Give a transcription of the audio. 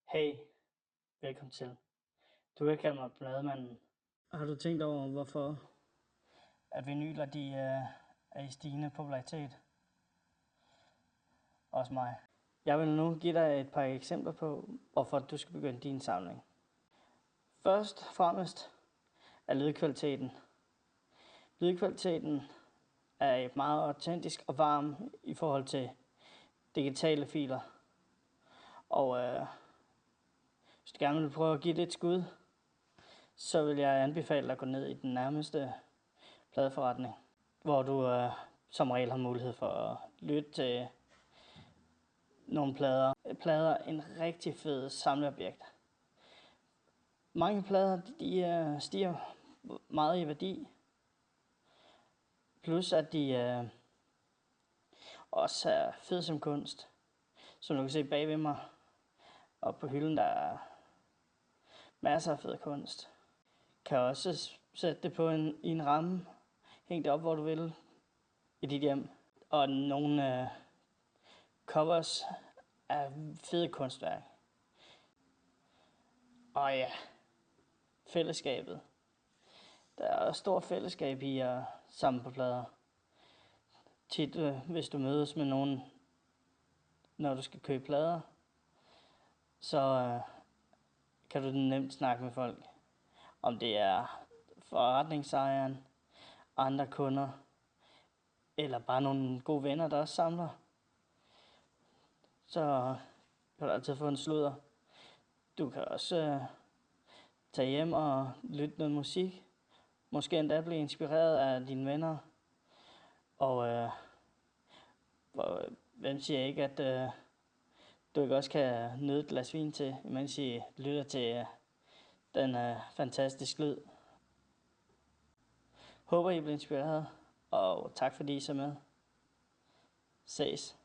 Hey, velkommen til. Du kan kalde mig Bladmanden. Har du tænkt over, hvorfor at vinyler de er i stigende popularitet? Også mig. Jeg vil nu give dig et par eksempler på, hvorfor du skal begynde din samling. Først og fremmest er lydkvaliteten. Lydkvaliteten er meget autentisk og varm i forhold til digitale filer. Og hvis du gerne vil prøve at give det et skud, så vil jeg anbefale dig at gå ned i den nærmeste pladeforretning, hvor du som regel har mulighed for at lytte til nogle plader. Plader er en rigtig fed samleobjekt. Mange plader de stiger meget i værdi, plus at de også er fede som kunst. Som du kan se bag ved mig, og på hylden der er masser af fed kunst. Kan også sætte det på i en ramme, hæng det op hvor du vil i dit hjem. Og nogle covers af fede kunstværk. Og ja, fællesskabet. Der er stor fællesskab i at samle på plader. Tit, hvis du mødes med nogen, når du skal købe plader, så kan du nemt snakke med folk. Om det er forretningsejeren, andre kunder, eller bare nogle gode venner, der også samler. Så kan du altid få en sludder. Du kan også tage hjem og lytte noget musik. Måske endda blive inspireret af dine venner. Og hvem siger ikke, at du ikke også kan nyde et glas vin til, mens I lytter til den fantastiske lyd. Håber I bliver inspireret, og tak fordi I så med. Ses.